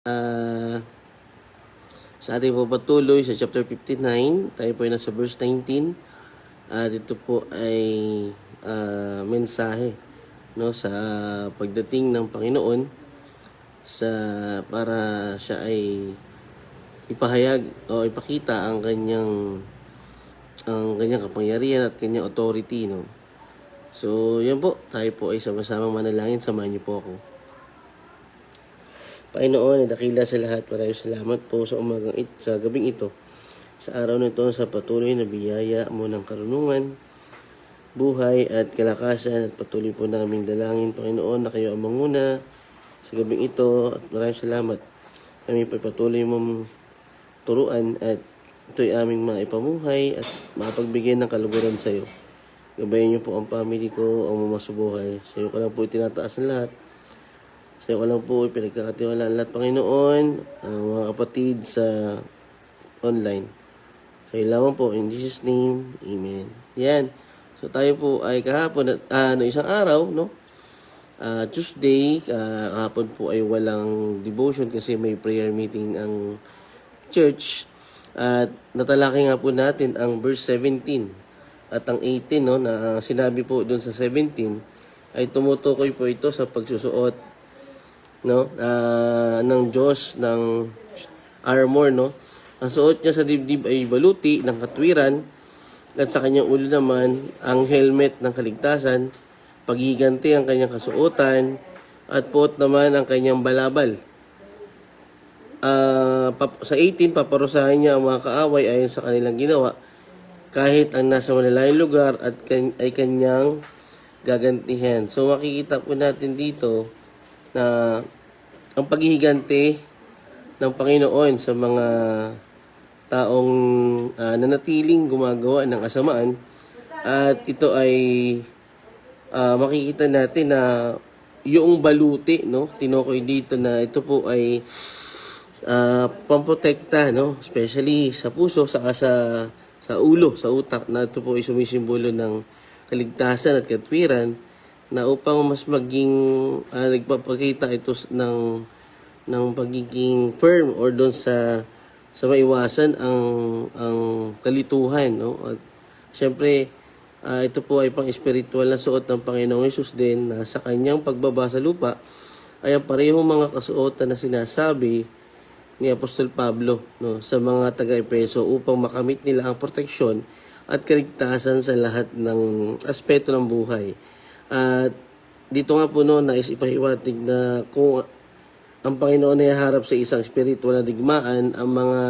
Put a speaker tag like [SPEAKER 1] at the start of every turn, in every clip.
[SPEAKER 1] Ah, sa ating po patuloy sa chapter 59, tayo po ay nasa verse 19. At ito po ay mensahe, no, sa pagdating ng Panginoon sa para siya ay ipahayag o ipakita ang kanyang kapangyarihan at kanyang authority, no. So, yan po, tayo po ay sama-sama manalangin. Samahan niyo po ako. Panginoon, dakila sa lahat, maraming salamat po sa sa gabing ito, sa araw na ito, sa patuloy na biyaya mo ng karunungan, buhay at kalakasan, at patuloy po naming dalangin, Panginoon, na kayo ang manguna sa gabing ito, at maraming salamat. Kami pa patuloy mong turuan at ito'y aming maipamuhay at makapagbigay ng kaluguran sa iyo. Gabayan niyo po ang family ko, ang mamasubuhay. Sa iyo ko lang po itinataas ng lahat. Sa iyo ko lang po pinagkakatiwalaan lahat, Panginoon, ang mga kapatid sa online. Sa iyo lamang po, in Jesus' name, Amen. Yan. So tayo po ay kahapon, isang araw, no? Tuesday, kahapon po ay walang devotion kasi may prayer meeting ang church. At natalakay nga po natin ang verse 17 at ang 18, no, na sinabi po doon sa 17 ay tumutukoy po ito sa pagsusuot, no, ng Diyos ng armor, no. Ang suot niya sa dibdib ay baluti ng katwiran at sa kanyang ulo naman ang helmet ng kaligtasan, paghiganti ang kanyang kasuotan at puot naman ang kanyang balabal. Sa 18, paparusahan niya ang mga kaaway ayon sa kanilang ginawa, kahit ang nasa malalayong lugar at ay kanyang gagantihan. So makikita po natin dito na ang paghihiganti ng Panginoon sa mga taong nanatiling gumagawa ng kasamaan, at ito ay makikita natin na yung baluti, no, tinukoy dito na ito po ay pamprotekta, no, especially sa puso, sa ulo, sa utak, na ito po ay sumisimbolo ng kaligtasan at katwiran, na upang mas maging nagpapakita ito ng pagiging firm or doon sa maiwasan ang kalituhan, no. At syempre ito po ay pang espiritual na suot ng Panginoong Hesus din, na sa kanyang pagbaba sa lupa ay ang parehong mga kasuotan na sinasabi ni Apostol Pablo, no, sa mga taga-Efeso upang makamit nila ang proteksyon at kaligtasan sa lahat ng aspeto ng buhay. At dito nga po, no, nais ipahiwatig na kung ang Panginoon ay haharap sa isang spiritual na digmaan, ang mga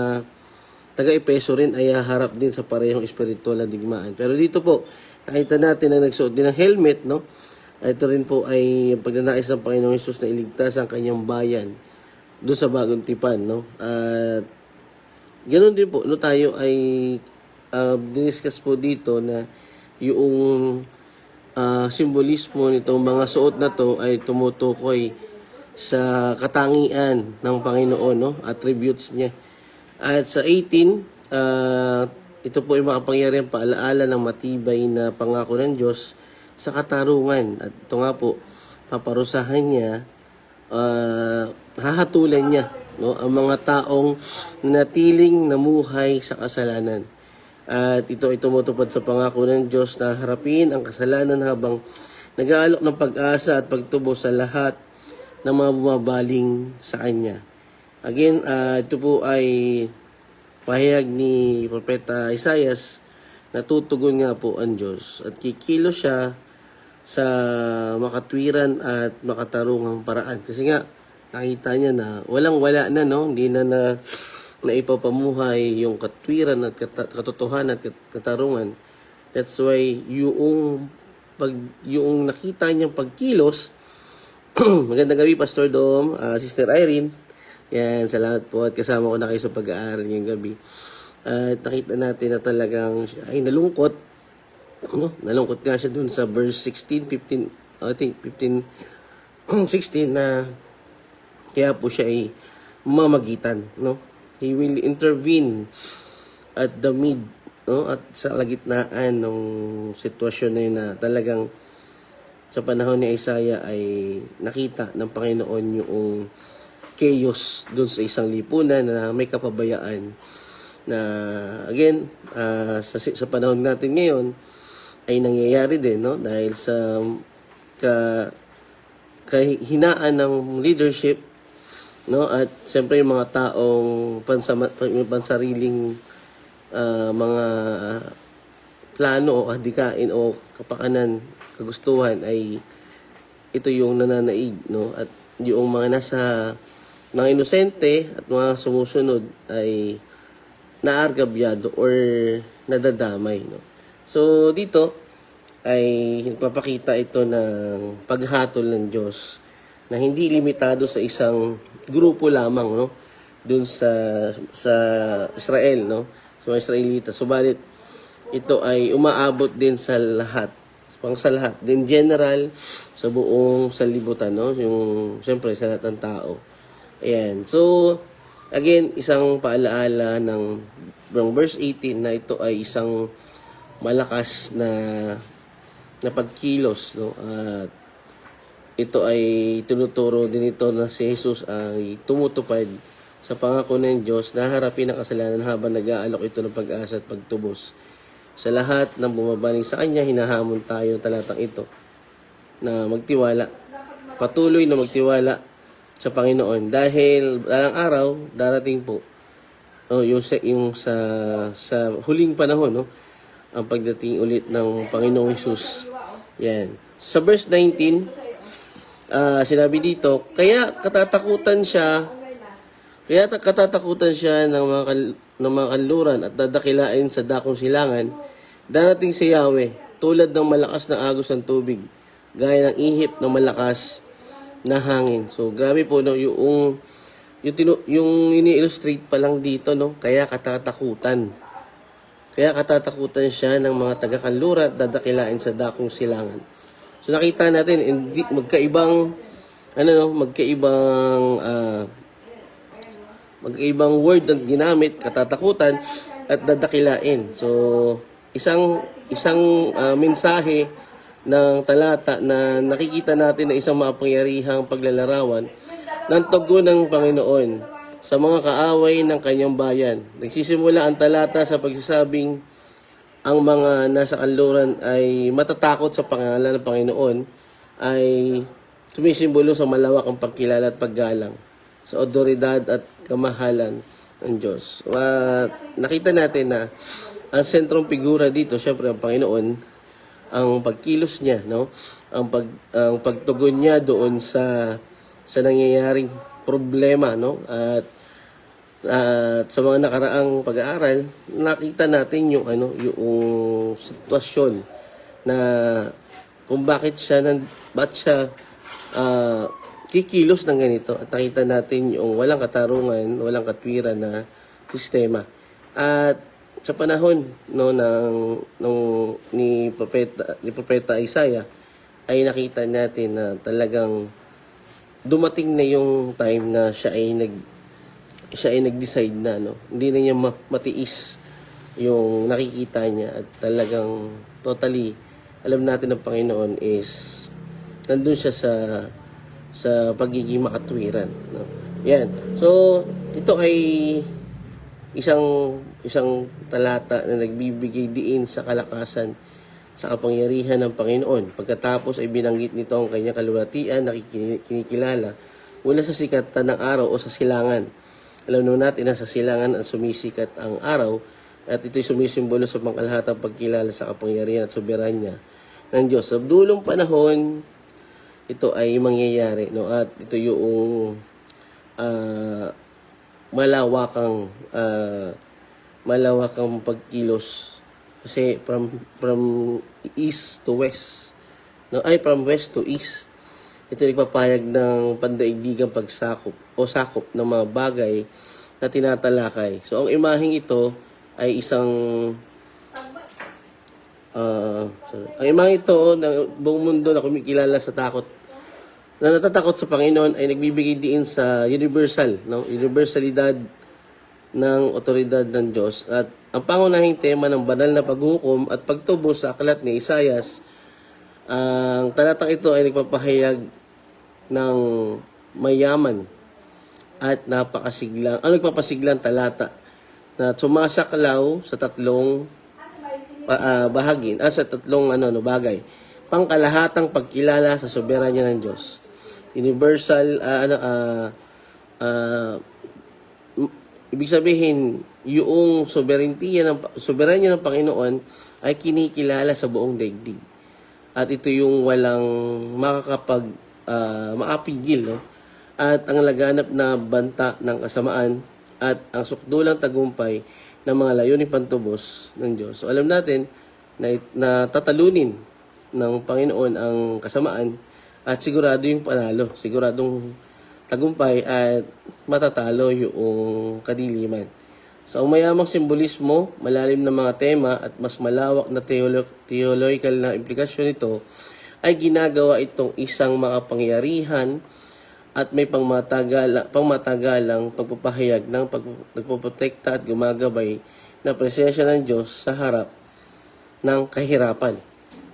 [SPEAKER 1] taga-Efeso rin ay haharap din sa parehong spiritual na digmaan. Pero dito po, nakita natin na nagsuot din ng helmet, no? Ito rin po ay ang pagnanais ng Panginoong Hesus na iligtas ang kanyang bayan doon sa bagong tipan, no? At ganoon din po, no, tayo ay diniscuss po dito na yung simbolismo nitong mga suot na to ay tumutukoy sa katangian ng Panginoon, no, attributes niya. At sa 18, ito po ay makapangyarihang paalaala ng matibay na pangako ng Diyos sa katarungan. At ito nga po, paparusahan niya, hahatulan niya, no, ang mga taong natiling namuhay sa kasalanan. At ito ay tumutupad sa pangako ng Diyos na harapin ang kasalanan habang nag-aalok ng pag-asa at pagtubo sa lahat ng mga bumabaling sa Kanya. Again, ito po ay pahayag ni Propeta Isaias na tutugon nga po ang Diyos at kikilos siya sa makatwiran at makatarungang paraan. Kasi nga, nakita niya na walang-wala na, no? Hindi na ipapamuhay yung katwiran at katotohanan at katarungan. That's why yung nakita niyang pagkilos. Magandang gabi, Pastor Dom, Sister Irene. Yan, salamat po at kasama ko na kayo sa pag-aaral ngayong gabi. At nakita natin na talagang siya ay nalungkot. No? Nalungkot nga siya dun sa verse 16, 15, I think 15, 16 na kaya po siya ay mamagitan, no? He will intervene at the mid, no, at sa kalagitnaan ng sitwasyon na yun, na talagang sa panahon ni Isaiah ay nakita ng Panginoon yung chaos doon sa isang lipunan na may kapabayaan na again sa panahon natin ngayon ay nangyayari din, no, dahil sa kahinaan ng leadership, no, at siyempre yung mga taong pansariling mga plano o adikain o kapakanan, kagustuhan ay ito yung nananaig, no, at yung mga nasa mga inosente at mga sumusunod ay naargabyado or nadadamay, no. So dito ay nagpapakita ito ng paghatol ng Diyos na hindi limitado sa isang grupo lamang, no, dun sa Israel, no, sa mga Israelita. Subalit ito ay umaabot din sa lahat, sa lahat, din general sa buong sanlibutan, no, yung siyempre sa lahat ng tao. Ayan. So again, isang paalaala ng verse 18 na ito ay isang malakas na pagkilos, no? At ito ay tinuturo din ito na si Jesus ay tumutupad sa pangako ng Diyos na harapin ang kasalanan habang nag-aalok ito ng pag-asa at pagtubos. Sa lahat ng bumabaling sa Kanya, hinahamon tayo ng talatang ito na magtiwala, patuloy na magtiwala sa Panginoon dahil dalang araw darating po, yung sa huling panahon, no, ang pagdating ulit ng Panginoong Hesus. Yan. Sa verse 19, sinabi dito, kaya katatakutan siya ng mga kanluran at dadakilain sa dakong silangan. Darating si Yahweh tulad ng malakas na agos ng tubig, gaya ng ihip ng malakas na hangin. So grabe po, no, yung ini-illustrate pa lang dito, no, kaya katatakutan. Kaya katatakutan siya ng mga taga-kanluran at dadakilain sa dakong silangan. So nakita natin magkaibang word ang ginamit, katatakutan at dadakilain. So isang mensahe ng talata na nakikita natin na isang mapangyarihang paglalarawan ng tugon ng Panginoon sa mga kaaway ng kanyang bayan. Nagsisimula ang talata sa pagsasabing ang mga nasa kanluran ay matatakot sa pangalan ng Panginoon, ay sumisimbolo sa malawak ang pagkilala at paggalang sa otoridad at kamahalan ng Diyos. Nakita natin na ang sentrong figura dito, syempre ang Panginoon, ang pagkilos niya, no? Ang pagtugon niya doon sa nangyayaring problema, no? At sa mga nakaraang pag-aaral, nakita natin yung sitwasyon na kung bakit siya kikilos ng ganito, at nakita natin yung walang katarungan, walang katwiran na sistema. At sa panahon, no, ni Propeta Isaiah ay nakita natin na talagang dumating na yung time na siya ay nag-decide na, no. Hindi na niya matiis yung nakikita niya at talagang totally alam natin ng Panginoon is nandun siya sa pagiging makatwiran, no. Yan. So ito ay isang talata na nagbibigay diin sa kalakasan sa kapangyarihan ng Panginoon. Pagkatapos ay binanggit nito ang kanyang kaluwalhatian na kinikilala mula sa sikatan ng araw o sa silangan. Alam naman natin na sa silangan ang sumisikat ang araw at ito'y sumisimbolo sa pangkalahatang pagkilala sa kapangyarihan at soberanya ng Diyos. Sa dulong panahon, ito ay mangyayari, no? At ito yung malawakang pagkilos kasi from east to west, no, ay from west to east. Ito nagpapahayag ng pandaigdigang pagsakop o sakop ng mga bagay na tinatalakay. So ang imaheng ito ay ang imaheng ito na buong mundo na kumikilala sa takot, na natatakot sa Panginoon, ay nagbibigay diin sa universal, no, universalidad ng otoridad ng Diyos. At ang pangunahing tema ng banal na paghukom at pagtubos sa aklat ni Isaias, ang talatang ito ay nagpapahayag ng mayaman at nagpapasiglang talata na sumasaklaw sa tatlong sa tatlong bagay. Pangkalahatang pagkilala sa soberanya ng Diyos. Universal, ibig sabihin, yung soberanya ng Panginoon ay kinikilala sa buong daigdig. At ito yung walang maapigil, no? At ang laganap na banta ng kasamaan at ang sukdulang tagumpay ng mga layuning pantubos ng Diyos. So alam natin na tatalunin ng Panginoon ang kasamaan at sigurado yung panalo, siguradong tagumpay at matatalo yung kadiliman. So ang mayamang simbolismo, malalim na mga tema at mas malawak na theological na implikasyon nito ay ginagawa itong isang makapangyarihan at may pangmatagalang pagpapahayag ng pagpoprotekta at gumagabay na presensya ng Diyos sa harap ng kahirapan.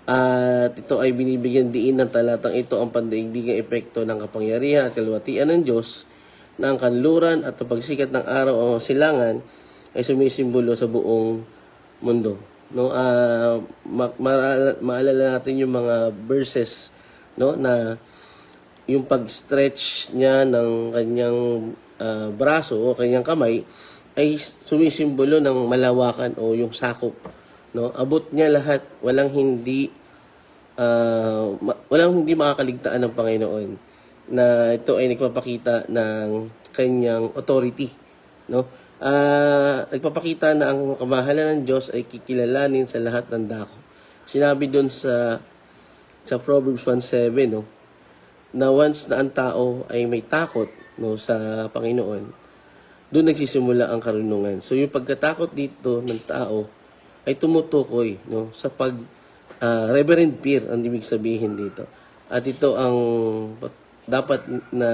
[SPEAKER 1] At ito ay binibigyan diin ng talatang ito ang pandaigdigang epekto ng kapangyarihan at kalwatian ng Diyos na ang kanluran at pagsikat ng araw o silangan ay sumisimbolo sa buong mundo. No, maalala natin yung mga verses, no, na yung pag-stretch niya ng kanyang braso o kanyang kamay ay sumisimbolo ng malawakan o yung sakop, no. Abot niya lahat, walang hindi makakaligtaan ng Panginoon, na ito ay nagpapakita ng kanyang authority, no. Nagpapakita na ang kamahalan ng Diyos ay kikilalanin sa lahat ng dako. Sinabi doon sa Proverbs 1:7, no, na once na ang tao ay may takot, no, sa Panginoon, doon nagsisimula ang karunungan. So yung pagkatakot dito ng tao ay tumutukoy, no, sa reverent fear ang ibig sabihin dito. At ito ang dapat na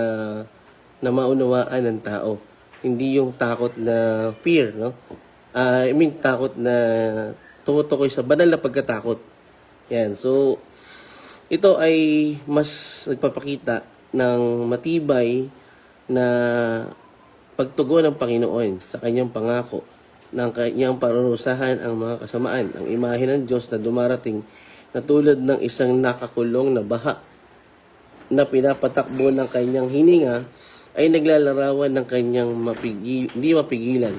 [SPEAKER 1] maunawaan ng tao. Hindi yung takot na fear, no? Takot na tumutukoy sa banal na pagkatakot. Yan. So, ito ay mas nagpapakita ng matibay na pagtugon ng Panginoon sa kanyang pangako ng kanyang parurusahan ang mga kasamaan. Ang imahe ng Diyos na dumarating na tulad ng isang nakakulong na baha na pinapatakbo ng kanyang hininga ay naglalarawan ng kanyang hindi mapigilan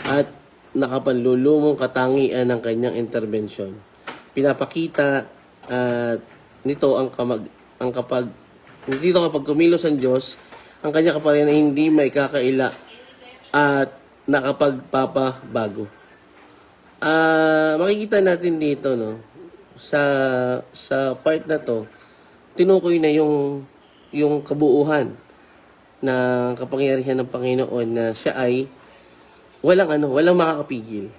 [SPEAKER 1] at nakapanlulumong katangian ng kanyang intervensyon. Pinapakita nito kapag kumilos ang Diyos, ang kanyang kaparian ay hindi may kakaila at nakapagpapabago. Makikita natin dito, no, sa part na to, tinukoy na yung kabuuhan na kapangyarihan ng Panginoon na siya ay walang makakapigil.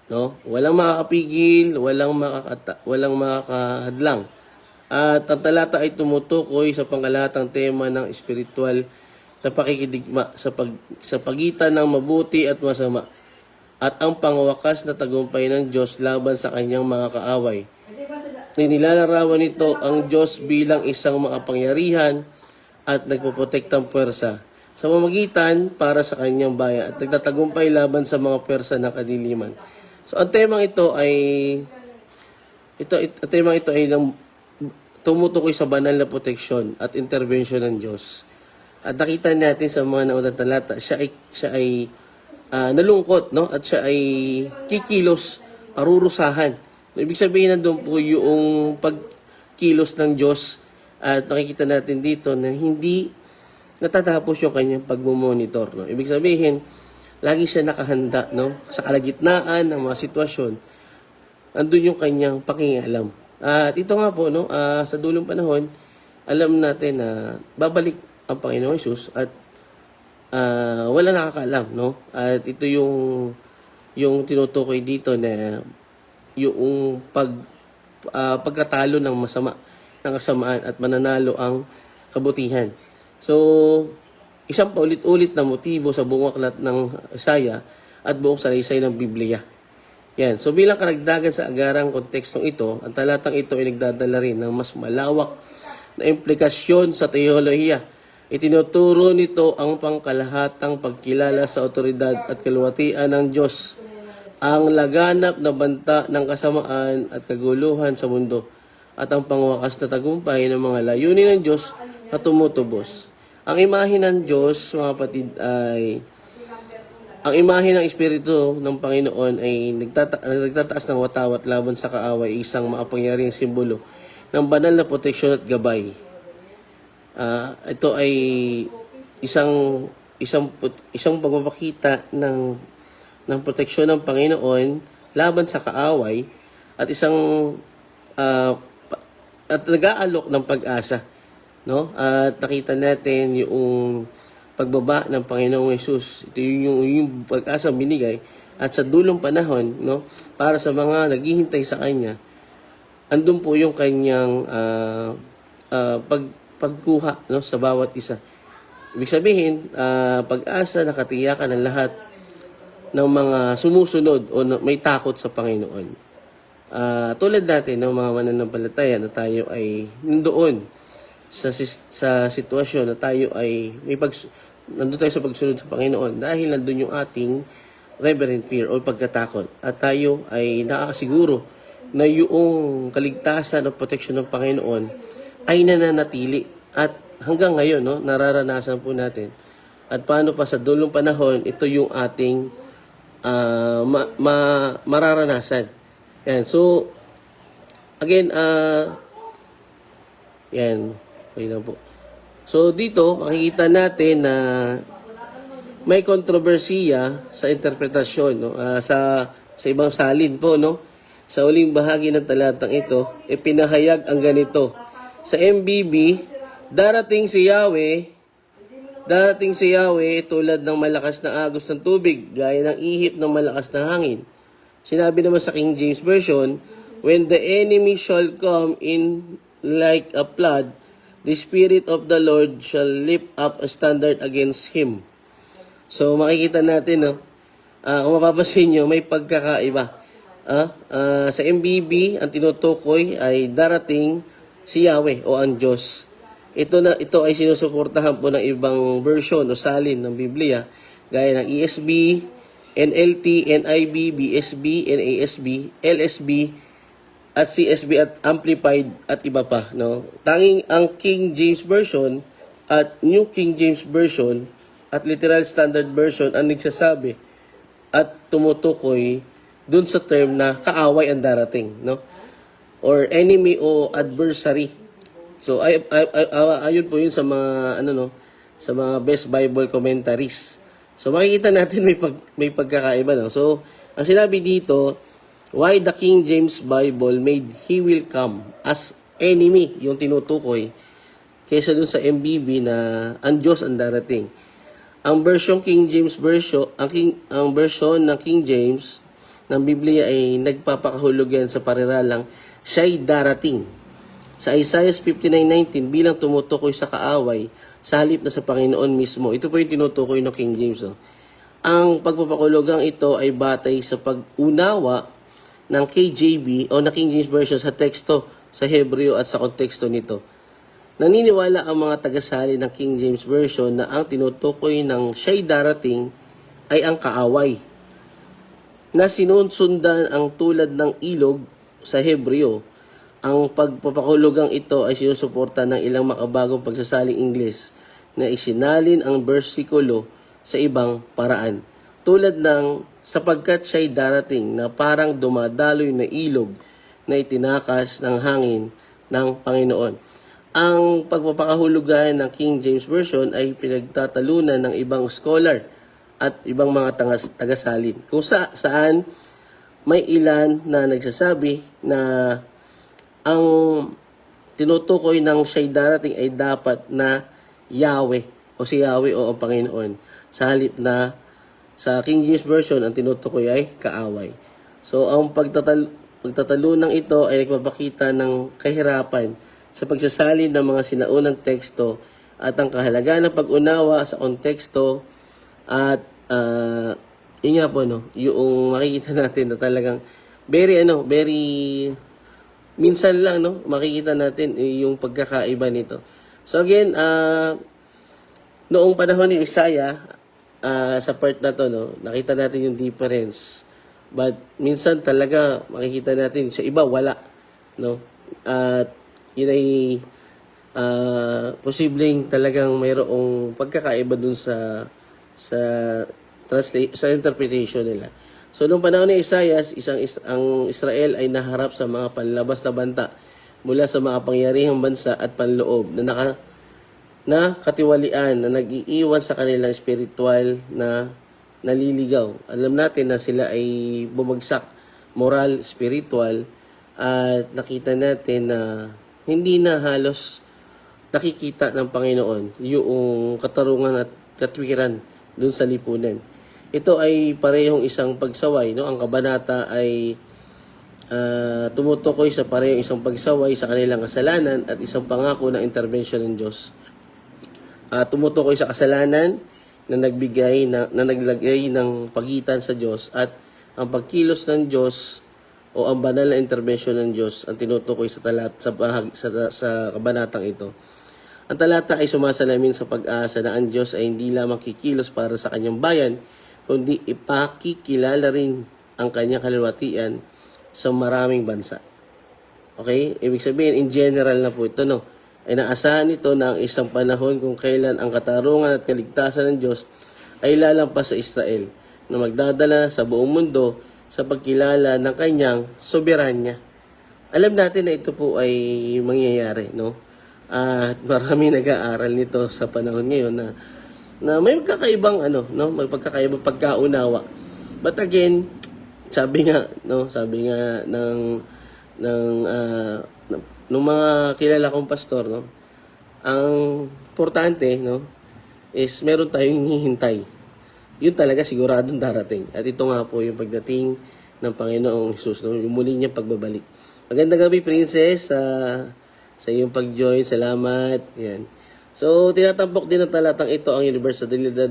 [SPEAKER 1] No? Walang makakapigil, walang makakahadlang. At ang talata ay tumutukoy sa pangkalahatang tema ng espiritual na pakikidigma sa pagitan ng mabuti at masama at ang pangwakas na tagumpay ng Diyos laban sa kanyang mga kaaway. Nilalarawan nito ang Diyos bilang isang makapangyarihan at nagpoprotektang puwersa sa pamamagitan para sa kanyang bayan at nagtatagumpay laban sa mga puwersa ng kadiliman. So ang temang ito ay tumutukoy sa banal na proteksyon at intervention ng Diyos. At nakita natin sa mga naunang talata, siya ay nalungkot, no? At siya ay kikilos, parurusahan. Ibig sabihin na doon po yung pagkilos ng Diyos. At nakikita natin dito na hindi natatapos yung kanyang pagmumonitor, no? Ibig sabihin, lagi siya nakahanda, no, sa kalagitnaan ng mga sitwasyon. Andun yung kanyang pakingalam. At ito nga po, no, sa dulong panahon, alam natin na babalik ang Panginoong Hesus at wala nakakaalam, no? At ito yung tinutukoy dito na yung pagkatalo ng masama, ng kasamaan at mananalo ang kabutihan. So, isang paulit-ulit na motibo sa buong aklat ng Isaiah at buong salaysay ng Biblia. Yan. So, bilang karagdagan sa agarang kontekstong ito, ang talatang ito ay nagdadala rin ng mas malawak na implikasyon sa teolohiya Itinuturo nito ang pangkalahatang pagkilala sa otoridad at kaluwatian ng Diyos, ang laganap na banta ng kasamaan at kaguluhan sa mundo, at ang pangwakas na tagumpay ng mga layunin ng Diyos na tumutubos. Ang imahe ng Diyos, mga kapatid, ay ang imahe ng Espiritu ng Panginoon ay nagtataas ng watawat laban sa kaaway, isang makapangyarihang simbolo ng banal na proteksyon at gabay. Ito ay isang pagpapakita ng proteksyon ng Panginoon laban sa kaaway at at nag-aalok ng pag-asa, no? At nakita natin yung pagbaba ng Panginoong Hesus. Ito yung pag-asa binigay at sa dulong panahon, no, para sa mga naghihintay sa kanya, andun po yung kanyang pagkuha, no, sa bawat isa. Ibig sabihin, pag-asa na katiyakan ng lahat ng mga sumusunod o may takot sa Panginoon. Tulad natin ng mga mananampalataya na tayo ay nandoon sa sitwasyon na tayo ay nandun tayo sa pagsunod sa Panginoon dahil nandun yung ating reverent fear o pagkatakot. At tayo ay nakakasiguro na yung kaligtasan o proteksyon ng Panginoon ay nananatili. At hanggang ngayon, no, nararanasan po natin. At paano pa sa dulong panahon, ito yung ating mararanasan. Yan. So, again, yan. Okay lang po. So, dito, makikita natin na may kontrobersiya sa interpretasyon, no? Sa ibang salin po, no? Sa uling bahagi ng talatang ito, ipinahayag ang ganito. Sa MBB, darating si Yahweh tulad ng malakas na agos ng tubig, gaya ng ihip ng malakas na hangin. Sinabi naman sa King James Version, when the enemy shall come in like a flood, the Spirit of the Lord shall lift up a standard against him. So makikita natin, no? Kung mapapansin nyo, may pagkakaiba. Sa MBB, ang tinutukoy ay darating si Yahweh o ang Diyos. Ito ay sinusuportahan po ng ibang version o salin ng Biblia, gaya ng ESV, NLT, NIV, BSB, NASB, LSB, at CSB at Amplified at iba pa, no? Tanging ang King James Version at New King James Version at Literal Standard Version ang nagsasabi at tumutukoy dun sa term na kaaway ang darating, no? Or enemy o adversary. So ayun po yun sa mga sa mga best Bible commentaries. So makikita natin may pagkakaiba, no? So ang sinabi dito, why the King James Bible made he will come as enemy yung tinutukoy kaysa dun sa MBB na ang Diyos ang darating. Ang version King James version, ang version ng King James ng Biblia ay nagpapakahulog yan sa pariralang siya'y darating. Sa Isaiah 59:19 bilang tumutukoy sa kaaway sa halip na sa Panginoon mismo. Ito po yung tinutukoy ng King James. No? Ang pagpapakahulugang ito ay batay sa pag-unawa ng KJV o na King James Version sa teksto sa Hebreo at sa konteksto nito. Naniniwala ang mga tagasali ng King James Version na ang tinutukoy ng siya'y darating ay ang kaaway, na sinusundan ang tulad ng ilog sa Hebreo. Ang pagpapakahulugang ito ay sinusuporta ng ilang makabagong pagsasaling Ingles na isinalin ang bersikulo sa ibang paraan. Tulad ng sapagkat siya'y darating na parang dumadaloy na ilog na itinakas ng hangin ng Panginoon. Ang pagpapakahulugan ng King James Version ay pinagtatalunan ng ibang scholar at ibang mga tagasalin. Kung saan may ilan na nagsasabi na ang tinutukoy ng siya'y darating ay dapat na Yahweh o si Yahweh o ang Panginoon. Sa halip na sa King James Version, ang tinutukoy ay kaaway. So, ang pagtatalunang ito ay nagpapakita ng kahirapan sa pagsasalin ng mga sinaunang teksto at ang kahalagaan ng pag-unawa sa konteksto at yun nga po, no, yung makikita natin na talagang very minsan lang, no, makikita natin yung pagkakaiba nito. So again, Noong panahon ni Isaiah, sa part na to, no, nakita natin yung difference. But minsan talaga makikita natin sa iba wala, no? At yun ay posibleng talagang mayroong pagkakaiba dun sa sa interpretation nila. So noong panahon ni Isaiah, ang Israel ay naharap sa mga panlabas na banta mula sa mga pangyarihang bansa at panloob na katiwalian na nag-iiwan sa kanilang spiritual na naliligaw. Alam natin na sila ay bumagsak moral, spiritual, at nakita natin na hindi na halos nakikita ng Panginoon yung katarungan at katwiran dun sa lipunan. Ito ay parehong isang pagsaway, no? Ang kabanata ay tumutukoy sa parehong isang pagsaway sa kanilang kasalanan at isang pangako ng intervention ng Diyos. Tumutukoy sa kasalanan na naglagay ng pagitan sa Diyos at ang pagkilos ng Diyos o ang banal na intervention ng Diyos ang tinutukoy sa kabanatang ito. Ang talata ay sumasalamin sa pag-asa na ang Diyos ay hindi lamang kikilos para sa kanyang bayan, kundi ipakikilala rin ang kanyang kalwatian sa maraming bansa. Okay? Ibig sabihin, in general na po ito, no? Ay naasahan nito na ang isang panahon kung kailan ang katarungan at kaligtasan ng Diyos ay lalampas sa Israel na magdadala sa buong mundo sa pagkilala ng kanyang soberanya. Alam natin na ito po ay mangyayari, no? At marami nag-aaral nito sa panahon ngayon na may magkakaibang may pagkakaibang pagkaunawa. But again, sabi nga ng mga kilala kong pastor, no, ang importante, no, is meron tayong hihintay. Yun talaga siguradong darating. At ito nga po yung pagdating ng Panginoong Jesus, no, yung muli niyang pagbabalik. Magandang gabi, Princess, sa iyong pag-join. Salamat. Yan. So, tinatampok din ng talatang ito ang universalidad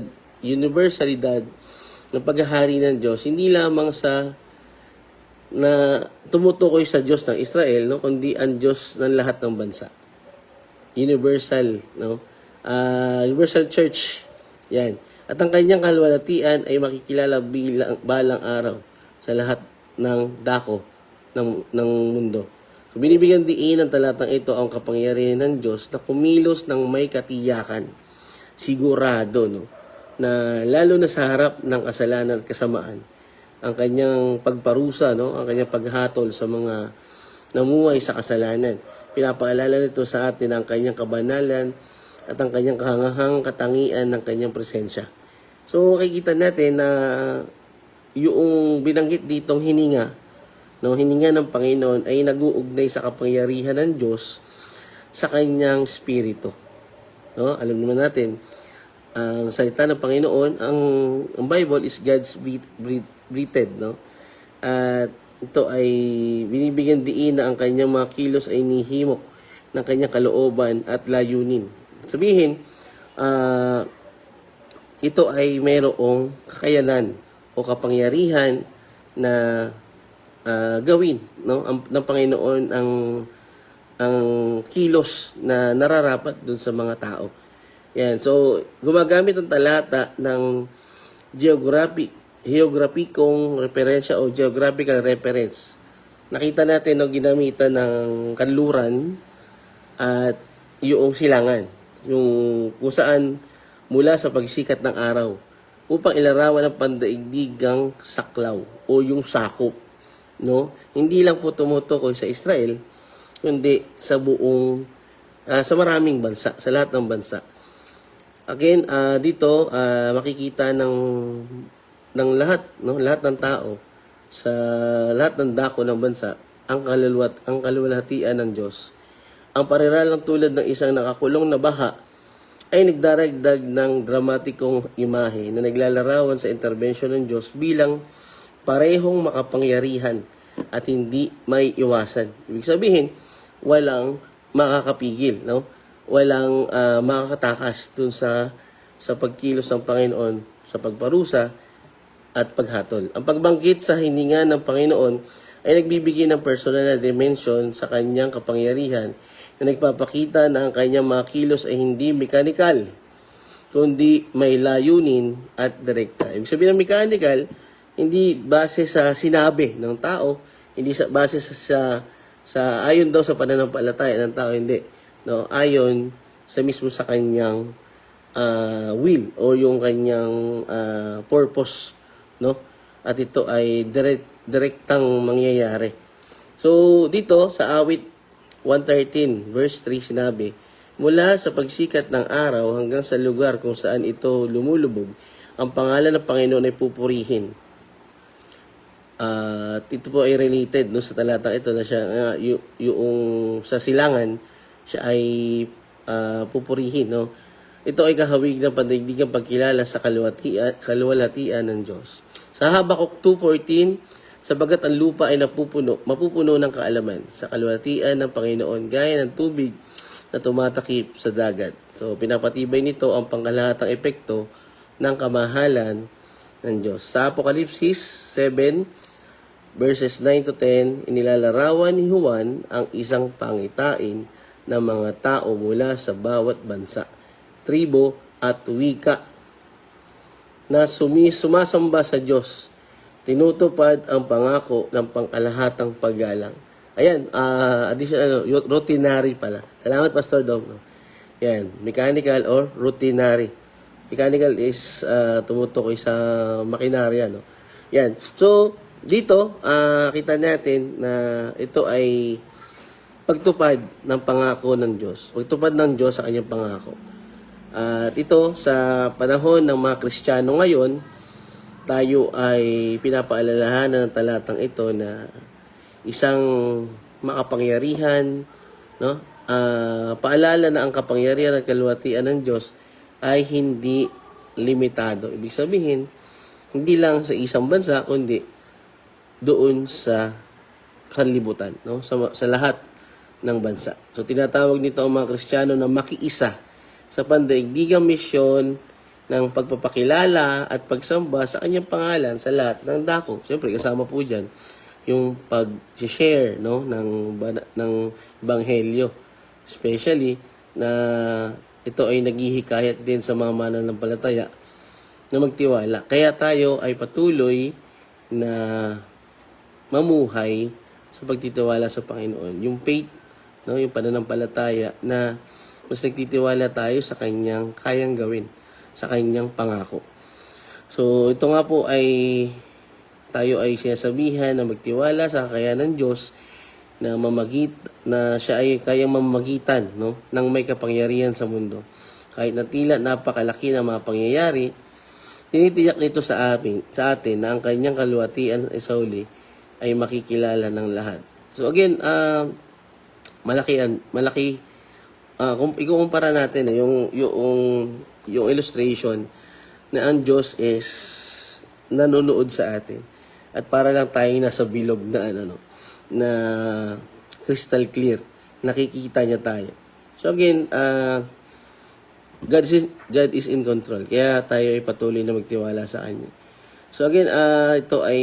[SPEAKER 1] ng paghahari ng Diyos, hindi lamang na tumutukoy sa Diyos ng Israel, no, kundi ang Diyos ng lahat ng bansa. Universal, no? Universal Church. Yan. At ang kanyang kalwalatian ay makikilala balang araw sa lahat ng dako ng mundo. So, binibigyan diin ng talatang ito ang kapangyarihan ng Diyos na kumilos ng may katiyakan. Sigurado, no, na lalo na sa harap ng kasalanan at kasamaan, ang kanyang pagparusa, no, ang kanyang paghatol sa mga namuhay sa kasalanan. Pinapaalala nito sa atin ang kanyang kabanalan at ang kanyang kahangahang katangian ng kanyang presensya. So, makikita natin na yung binanggit ditong hininga, no, hininga ng Panginoon ay nag-uugnay sa kapangyarihan ng Diyos sa kanyang spirito. No? Alam naman natin, ang salita ng Panginoon, ang Bible is God's breathed, no? At ito ay binibigyan diin na ang kanyang mga kilos ay nihimok ng kanyang kalooban at layunin. Sabihin, ito ay mayroong kakayanan o kapangyarihan na gawin, no, ng Panginoon ang kilos na nararapat dun sa mga tao. Yan. So, gumagamit ang talata ng geographicong referensya o geographical reference. Nakita natin no, ginamitan ng kanluran at yung silangan, yung kung saan mula sa pagsikat ng araw upang ilarawan ang pandaigdigang saklaw o yung sakop, no? Hindi lang po tumutukoy sa Israel, kundi sa buong sa maraming bansa, sa lahat ng bansa. Again, dito makikita ng lahat, no, lahat ng tao sa lahat ng dako ng bansa ang kalwalhatian ng Diyos. Ang pariralang tulad ng isang nakakulong na baha ay nagdaragdag ng dramatikong imahe na naglalarawan sa intervention ng Diyos bilang parehong makapangyarihan at hindi may iwasan. Ibig sabihin, walang makakapigil, no? Walang makakatakas dun sa pagkilos ng Panginoon sa pagparusa at paghatol. Ang pagbanggit sa hininga ng Panginoon ay nagbibigay ng personal na dimension sa kanyang kapangyarihan na nagpapakita na ang kanyang mga kilos ay hindi mekanikal, kundi may layunin at direkta. Ibig sabihin ng mechanical, hindi base sa sinabi ng tao, hindi sa base sa ayon daw sa pananampalataya ng tao, hindi. No, ayon sa mismo sa kanyang will o yung kanyang purpose, no? At ito ay direktang mangyayari. So dito sa awit 113 verse 3 sinabi, mula sa pagsikat ng araw hanggang sa lugar kung saan ito lumulubog, ang pangalan ng Panginoon ay pupurihin. At ito po ay related no, sa talatang ito na siya, yung sa silangan, siya ay pupurihin. No? Ito ay kahawig ng pandaigdigang pagkilala sa kaluwalhatian ng Diyos. Sa Habakuk 2:14, sabagat ang lupa ay mapupuno ng kaalaman sa kaluwalhatian ng Panginoon, gaya ng tubig na tumatakip sa dagat. So, pinapatibay nito ang pangkalahatang epekto ng kamahalan ng Diyos. Sa Apokalipsis 7, verses 9 to 10, inilalarawan ni Juan ang isang pangitain ng mga tao mula sa bawat bansa, tribo at wika na sumasamba sa Diyos. Tinutupad ang pangako ng pangkalahatang paggalang. Ayan, additional, routinary pala. Salamat, Pastor Dom. No? Yan, mechanical or routinary. Mechanical is tumutukoy sa makinarya. No? Yan. So, dito, kita natin na ito ay pagtupad ng pangako ng Diyos. Pagtupad ng Diyos sa kanyang pangako. At ito, sa panahon ng mga Kristiyano ngayon, tayo ay pinapaalalahanan ng talatang ito na isang makapangyarihan, no? Paalala na ang kapangyarihan at kaluwalhatian ng Diyos ay hindi limitado. Ibig sabihin, hindi lang sa isang bansa, kundi doon sa sanlibutan, no? Sa lahat ng bansa. So, tinatawag nito ang mga Kristiyano na makiisa sa pandaigdigang misyon ng pagpapakilala at pagsamba sa kanyang pangalan sa lahat ng dako. Siyempre, kasama po dyan yung pag-share, no, ng ebanghelyo, especially na ito ay naghihikayat din sa mga mananampalataya na magtiwala. Kaya tayo ay patuloy na mamuhay sa pagtitiwala sa Panginoon. Yung faith, no, yung pananampalataya na mas nagtitiwala tayo sa kanyang kayang gawin, sa kanyang pangako. So ito nga po ay tayo ay sinasabihan na magtiwala sa kakayahan ng Diyos na na siya ay kayang mamagitan, no, ng may kapangyarihan sa mundo. Kahit na tila napakalaki ng mga pangyayari, tinitiyak nito sa atin na ang kanyang kaluwalhatian sa huli ay makikilala ng lahat. So again, malaki kung ikukumpara natin yung illustration na ang Diyos is nanonood sa atin. At para lang tayo nasa bilog na na crystal clear, nakikita niya tayo. So again, God is in control. Kaya tayo ay patuloy na magtiwala sa Kanya. So again, ito ay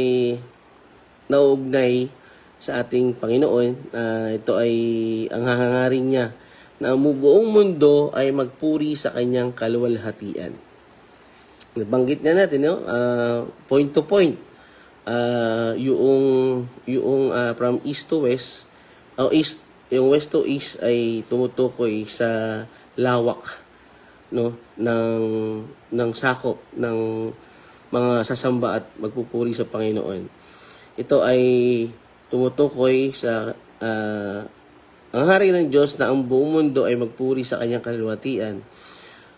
[SPEAKER 1] nauugnay sa ating Panginoon. Ito ay ang hahangarin niya na ang buong mundo ay magpuri sa Kanyang kaluwalhatian. Nabanggit na natin, no? Point to point. Yung from east to west, yung west to east ay tumutukoy sa lawak, no, ng sakop ng mga sasamba at magpupuri sa Panginoon. Ito ay tumutukoy sa ang hari ng Diyos na ang buong mundo ay magpuri sa kanyang kaluwalhatian.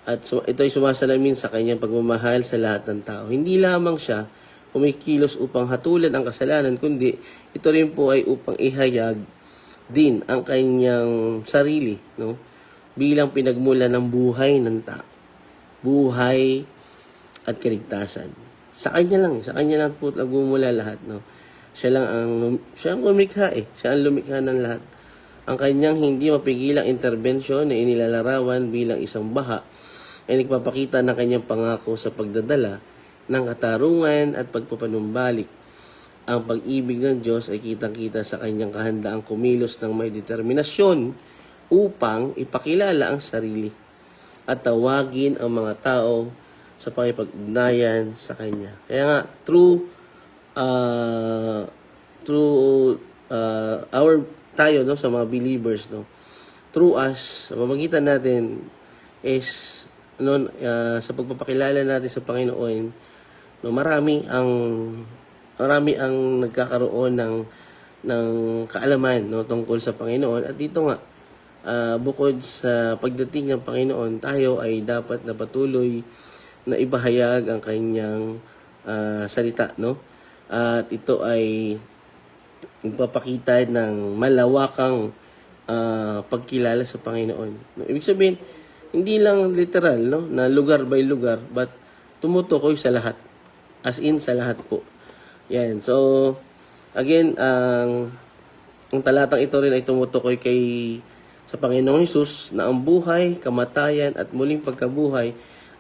[SPEAKER 1] At ito ay sumasalamin sa kanyang pagmamahal sa lahat ng tao. Hindi lamang siya kumikilos upang hatulan ang kasalanan, kundi ito rin po ay upang ihayag din ang kanyang sarili, no, bilang pinagmula ng buhay ng tao. Buhay at kaligtasan. Sa kanya lang po nagmumula lahat, no. Siya ang lumikha Siya ang lumikha ng lahat. Ang kanyang hindi mapigilang interbensyon na inilalarawan bilang isang baha ay nagpapakita ng kanyang pangako sa pagdadala ng katarungan at pagpapanumbalik. Ang pag-ibig ng Diyos ay kitang-kita sa kanyang kahandaang kumilos ng may determinasyon upang ipakilala ang sarili. at tawagin ang mga tao sa pakipag-ugnayan sa Kanya. Kaya nga, tayo, no, sa mga believers, no, through us, sa pamagitan natin is sa pagpapakilala natin sa Panginoon, no, marami ang nagkakaroon ng kaalaman, no, tungkol sa Panginoon. At dito nga, bukod sa pagdating ng Panginoon, tayo ay dapat na patuloy na ibahayag ang kanyang salita, no? At ito ay magpapakita ng malawakang pagkilala sa Panginoon. No? Ibig sabihin, hindi lang literal, no, na lugar by lugar, but tumutukoy sa lahat. As in, sa lahat po. Yan. So, again, ang talatang ito rin ay tumutukoy sa Panginoong Hesus na ang buhay, kamatayan at muling pagkabuhay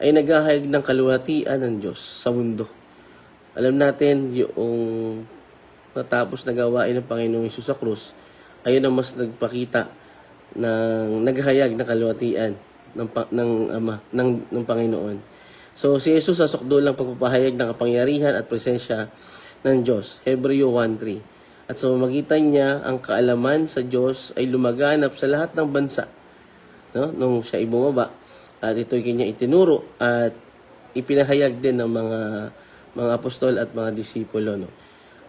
[SPEAKER 1] ay naghahayag ng kaluwalhatian ng Diyos sa mundo. Alam natin yung natapos na gawain ng Panginoong Hesus sa krus, ayun ang mas nagpakita ng naghahayag ng kaluwalhatian ng Panginoon. So si Jesus sa sukdulang pagpapahayag ng kapangyarihan at presensya ng Diyos. Hebreo 1:3. At sa pamamagitan niya, ang kaalaman sa Diyos ay lumaganap sa lahat ng bansa. No? Nung siya ibumaba, at ito'y kanya itinuro at ipinahayag din ng mga apostol at mga disipulo. No?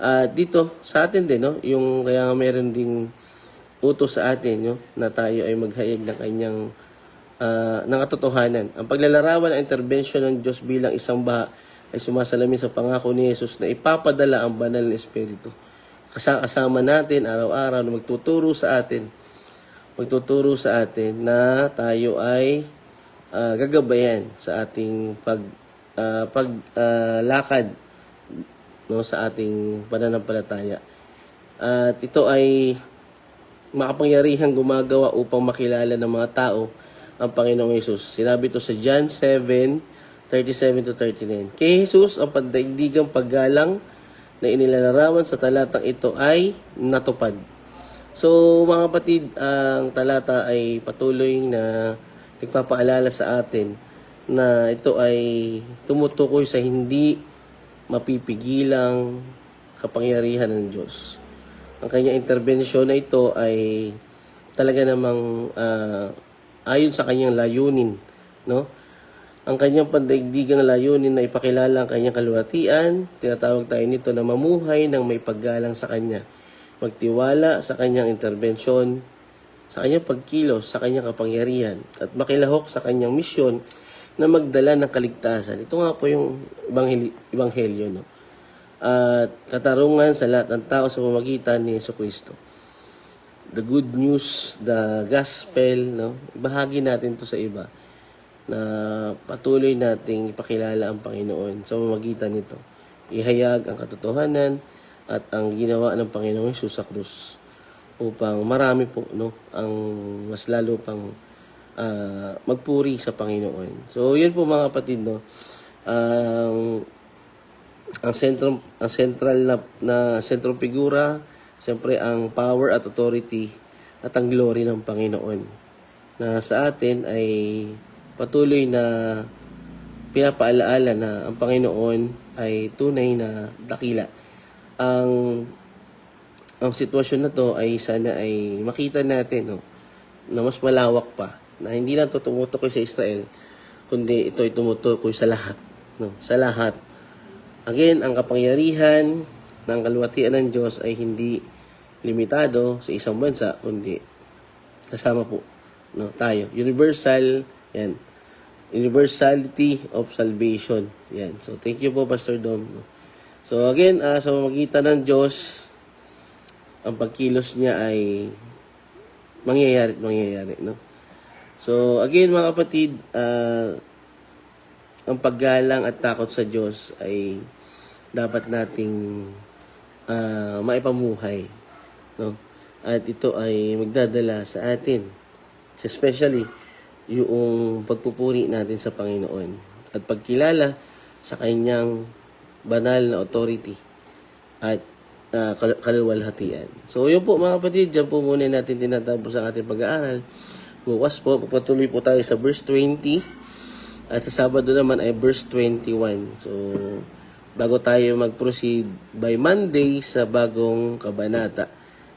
[SPEAKER 1] At dito sa atin din, no, yung kaya nga meron ding utos sa atin, no, na tayo ay maghayag ng kanyang ng katotohanan. Ang paglalarawan ng intervention ng Diyos bilang isang baha ay sumasalamin sa pangako ni Jesus na ipapadala ang banal na Espiritu. Kasama natin araw-araw na magtuturo sa atin na tayo ay gagabayan sa ating paglakad, no, sa ating pananampalataya. At ito ay makapangyarihang gumagawa upang makilala ng mga tao ang Panginoong Hesus. Sinabi ito sa John 7:37-39. Kay Hesus, ang pandaigdigang paggalang na inilalarawan sa talatang ito ay natupad. So, mga kapatid, ang talata ay patuloy na nagpapaalala sa atin na ito ay tumutukoy sa hindi mapipigilang kapangyarihan ng Diyos. Ang kanyang intervensyon na ito ay talaga namang ayon sa kanyang layunin, no? Ang kanyang pandaigdigang layunin na ipakilala ang kanyang kaluwalhatian, tinatawag tayo nito na mamuhay ng may paggalang sa kanya, magtiwala sa kanyang intervensyon, sa kanyang pagkilos, sa kanyang kapangyarihan, at makilahok sa kanyang misyon na magdala ng kaligtasan. Ito nga po yung ebanghelyo, no? At katarungan sa lahat ng tao sa pamamagitan ni Jesucristo. The good news, the gospel, no? Ibahagi natin to sa iba na patuloy nating ipakilala ang Panginoon sa pamamagitan nito. Ihayag ang katotohanan at ang ginawa ng Panginoong Hesus sa krus upang marami po, no, ang mas lalo pang magpuri sa Panginoon. So, yun po mga kapatid, no. Ang central na sentrong figura, siyempre ang power at authority at ang glory ng Panginoon na sa atin ay patuloy na pinapaalaala na ang Panginoon ay tunay na dakila. Ang sitwasyon na to ay sana ay makita natin, no, na mas malawak pa, na hindi lang ito tumutukoy sa Israel, kundi ito ay tumutukoy sa lahat, no, sa lahat. Again, ang kapangyarihan ng kaluwalhatian ng Diyos ay hindi limitado sa isang bansa, kundi kasama po, no, tayo. Universal, yan. Universality of salvation. Yan. So, thank you po, Pastor Dom. So, again, sa pamamagitan ng Diyos, ang pagkilos niya ay mangyayari, no? So, again, mga kapatid, ang paggalang at takot sa Diyos ay dapat nating maipamuhay, no? At ito ay magdadala sa atin, especially yung pagpupuri natin sa Panginoon at pagkilala sa kanyang banal na authority at kaluwalhatian. So, yun po mga kapatid, dyan po muna natin tinatapos ang ating pag-aaral Bukas po, pagpatuloy po tayo sa verse 20. At sa Sabado naman ay verse 21. So, bago tayo mag-proceed by Monday sa bagong kabanata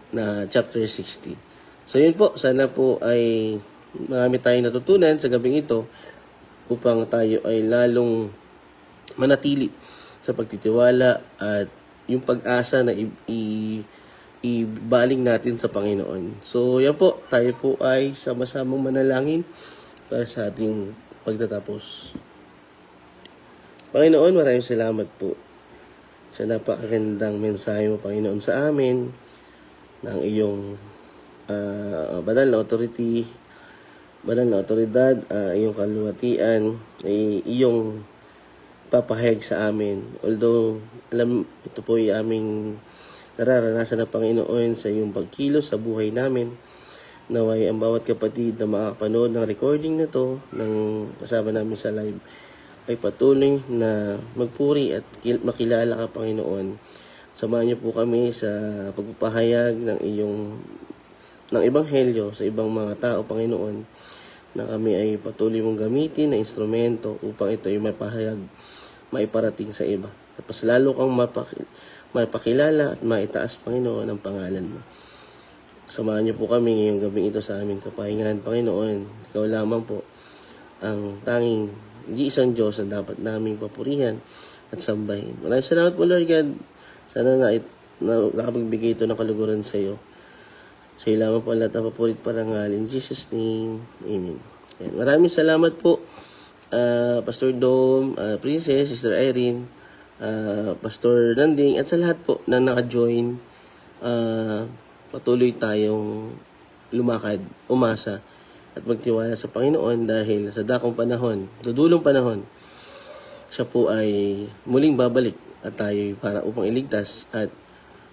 [SPEAKER 1] na chapter 60. So, yun po. Sana po ay marami tayong natutunan sa gabing ito upang tayo ay lalong manatili sa pagtitiwala at yung pag-asa na ibaling natin sa Panginoon. So, yan po. Tayo po ay sama-samang manalangin para sa ating pagtatapos. Panginoon, maraming salamat po sa napakagandang mensahe mo, Panginoon, sa amin ng iyong banal na authority, banal na otoridad, iyong kaluwatian, ay iyong papahayag sa amin. Although, ito po ay aming nararanasan na Panginoon sa iyong pagkilos sa buhay namin. Naway ang bawat kapatid na makakapanood ng recording na to, ng kasama namin sa live, ay patuloy na magpuri at makilala ka, Panginoon. Samahan niyo po kami sa pagpapahayag ng Ebanghelyo sa ibang mga tao, Panginoon, na kami ay patuloy mong gamitin na instrumento upang ito ay maiparating sa iba. At mas lalo kang mapakilala at maitaas, Panginoon, ang pangalan mo. Samahan niyo po kami ngayong gabing ito sa aming kapahingahan, Panginoon. Ikaw lamang po ang tanging isang Diyos na dapat naming papurihan at sambahin. Maraming salamat po, Lord God. Sana na nakapagbigay ito ng kaluguran sa iyo. Sa iyo lamang po ang lahat ng papurit parangal. In Jesus' name, Amen. Ayan. Maraming salamat po, Pastor Dom, Princess, Sister Irene, Pastor Nanding, at sa lahat po na naka-join. Patuloy tayong lumakad, umasa, at magtiwala sa Panginoon dahil sa dakong panahon, dudulong panahon, siya po ay muling babalik at tayo para upang iligtas at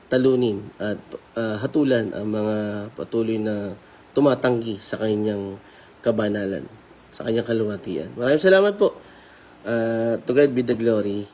[SPEAKER 1] talunin at hatulan ang mga patuloy na tumatanggi sa kanyang kabanalan, sa kanyang kaluwatian. Maraming salamat po. To God be the glory.